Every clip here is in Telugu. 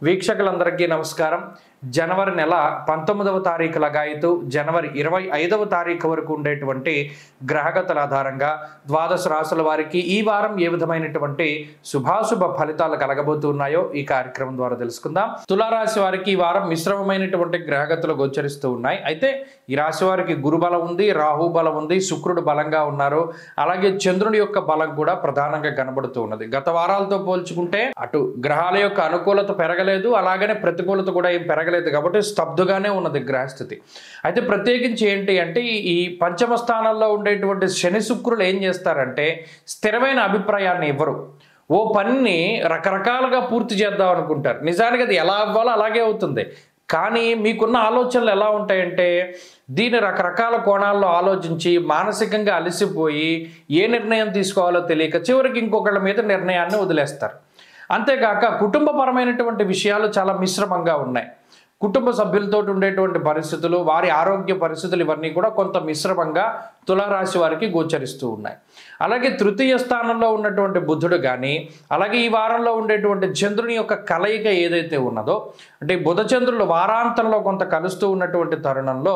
వీక్షకులందరికీ నమస్కారం. జనవరి నెల 19వ తారీఖు లగాయతు జనవరి 25వ తారీఖు వరకు ఉండేటువంటి గ్రహగతుల ఆధారంగా ద్వాదశ రాశుల వారికి ఈ వారం ఏ విధమైనటువంటి శుభాశుభ ఫలితాలు కలగబోతున్నాయో ఈ కార్యక్రమం ద్వారా తెలుసుకుందాం. తులారాశి వారికి ఈ వారం మిశ్రమమైనటువంటి గ్రహగతులు గోచరిస్తూ ఉన్నాయి. అయితే ఈ రాశి వారికి గురు బలం ఉంది, రాహు బలం ఉంది, శుక్రుడు బలంగా ఉన్నారు. అలాగే చంద్రుడి యొక్క బలం కూడా ప్రధానంగా కనబడుతూ ఉన్నది. గత వారాలతో పోల్చుకుంటే అటు గ్రహాల యొక్క అనుకూలత పెరగలేదు, అలాగనే ప్రతికూలత కూడా ఏం పెరగలేదు కాబట్టి స్తబ్దుగానే ఉన్నది గ్రహస్థితి. అయితే ప్రత్యేకించి ఏంటి అంటే ఈ పంచమ స్థానంలో ఉండేటువంటి శని శుక్రులు ఏం చేస్తారంటే స్థిరమైన అభిప్రాయాన్ని ఇవ్వరు. ఓ పనిని రకరకాలుగా పూర్తి చేద్దాం అనుకుంటారు. నిజానికి అది ఎలా అవ్వాలో అలాగే అవుతుంది. కానీ మీకున్న ఆలోచనలు ఎలా ఉంటాయంటే దీన్ని రకరకాల కోణాల్లో ఆలోచించి మానసికంగా అలసిపోయి ఏ నిర్ణయం తీసుకోవాలో తెలియక చివరికి ఇంకొకళ్ళ మీద నిర్ణయాన్ని వదిలేస్తారు. అంతేకాక కుటుంబపరమైనటువంటి విషయాలు చాలా మిశ్రమంగా ఉన్నాయి. కుటుంబ సభ్యులతో ఉండేటువంటి పరిస్థితులు, వారి ఆరోగ్య పరిస్థితులు ఇవన్నీ కూడా కొంత మిశ్రమంగా తులారాశి వారికి గోచరిస్తూ ఉన్నాయి. అలాగే తృతీయ స్థానంలో ఉన్నటువంటి బుధుడు కానీ, అలాగే ఈ వారంలో ఉండేటువంటి చంద్రుని యొక్క కలయిక ఏదైతే ఉన్నదో, అంటే బుధ చంద్రులు వారాంతంలో కొంత కలుస్తూ ఉన్నటువంటి తరుణంలో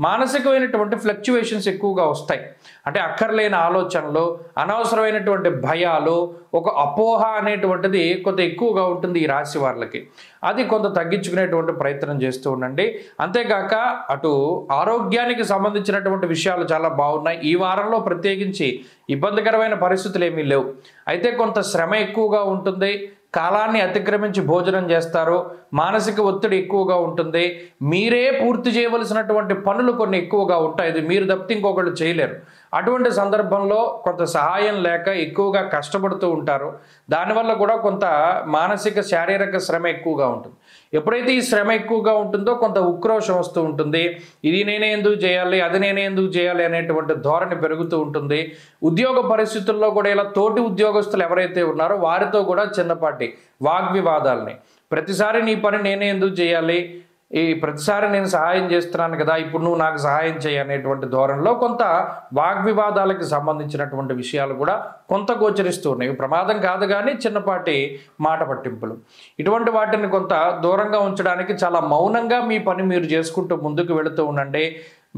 మానసికమైనటువంటి ఫ్లక్చువేషన్స్ ఎక్కువగా వస్తాయి. అంటే అక్కర్లేని ఆలోచనలు, అనవసరమైనటువంటి భయాలు, ఒక అపోహ అనేటువంటిది కొంత ఎక్కువగా ఉంటుంది ఈ రాశి వాళ్ళకి. అది కొంత తగ్గించుకునేటువంటి ప్రయత్నం చేస్తూ ఉండండి. అంతేకాక అటు ఆరోగ్యానికి సంబంధించినటువంటి విషయాలు చాలా బాగున్నాయి. ఈ వారంలో ప్రత్యేకించి ఇబ్బందికరమైన పరిస్థితులు ఏమీ లేవు. అయితే కొంత శ్రమ ఎక్కువగా ఉంటుంది, కాలాన్ని అతిక్రమించి భోజనం చేస్తారు, మానసిక ఒత్తిడి ఎక్కువగా ఉంటుంది, మీరే పూర్తి చేయవలసినటువంటి పనులు కొన్ని ఎక్కువగా ఉంటాయి. ఇది మీరు తప్పితే ఇంకొకళ్ళు చేయలేరు. అటువంటి సందర్భంలో కొంత సహాయం లేక ఎక్కువగా కష్టపడుతూ ఉంటారు. దానివల్ల కూడా కొంత మానసిక శారీరక శ్రమ ఎక్కువగా ఉంటుంది. ఎప్పుడైతే ఈ శ్రమ ఎక్కువగా ఉంటుందో కొంత ఉక్రోషం వస్తూ ఉంటుంది. ఇది నేనే ఎందుకు చేయాలి, అది నేనే ఎందుకు చేయాలి అనేటువంటి ధోరణి పెరుగుతూ ఉంటుంది. ఉద్యోగ పరిస్థితుల్లో కూడా ఇలా తోటి ఉద్యోగస్తులు ఎవరైతే ఉన్నారో వారితో కూడా చిన్నపాటి వాగ్వివాదాలని, ప్రతిసారి నీ పని నేనే ఎందుకు చేయాలి, ఈ ప్రతిసారి నేను సహాయం చేస్తున్నాను కదా, ఇప్పుడు నువ్వు నాకు సహాయం చేయి అనేటువంటి ధోరణిలో కొంత వాగ్వివాదాలకు సంబంధించినటువంటి విషయాలు కూడా కొంత గోచరిస్తూ ఉన్నాయి. ప్రమాదం కాదు కానీ చిన్నపాటి మాట పట్టింపులు, ఇటువంటి వాటిని కొంత దూరంగా ఉంచడానికి చాలా మౌనంగా మీ పని మీరు చేసుకుంటూ ముందుకు వెళుతూ ఉండండి.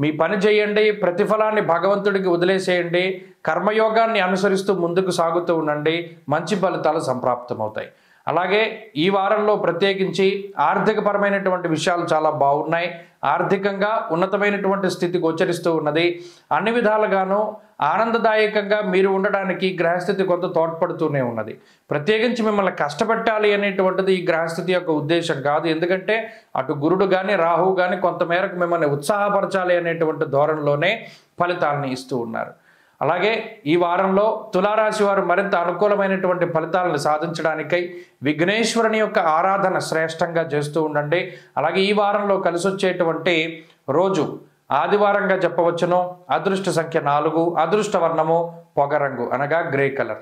మీ పని చేయండి, ప్రతిఫలాన్ని భగవంతుడికి వదిలేసేయండి, కర్మయోగాన్ని అనుసరిస్తూ ముందుకు సాగుతూ ఉండండి, మంచి ఫలితాలు సంప్రాప్తమవుతాయి. అలాగే ఈ వారంలో ప్రత్యేకించి ఆర్థికపరమైనటువంటి విషయాలు చాలా బాగున్నాయి. ఆర్థికంగా ఉన్నతమైనటువంటి స్థితి గోచరిస్తూ ఉన్నది. అన్ని విధాలుగాను ఆనందదాయకంగా మీరు ఉండడానికి గ్రహస్థితి కొంత తోడ్పడుతూనే ఉన్నది. ప్రత్యేకించి మిమ్మల్ని కష్టపెట్టాలి అనేటువంటిది ఈ గ్రహస్థితి యొక్క ఉద్దేశం కాదు. ఎందుకంటే అటు గురుడు కానీ రాహువు కానీ కొంతమేరకు మిమ్మల్ని ఉత్సాహపరచాలి అనేటువంటి ధోరణిలోనే ఫలితాలను ఇస్తూ ఉన్నారు. అలాగే ఈ వారంలో తులారాశి వారు మరింత అనుకూలమైనటువంటి ఫలితాలను సాధించడానికై విఘ్నేశ్వరుని యొక్క ఆరాధన శ్రేష్టంగా చేస్తూ ఉండండి. అలాగే ఈ వారంలో కలిసి వచ్చేటువంటి రోజు ఆదివారంగా చెప్పవచ్చును. అదృష్ట సంఖ్య 4, అదృష్ట వర్ణము పొగరంగు అనగా గ్రే కలర్.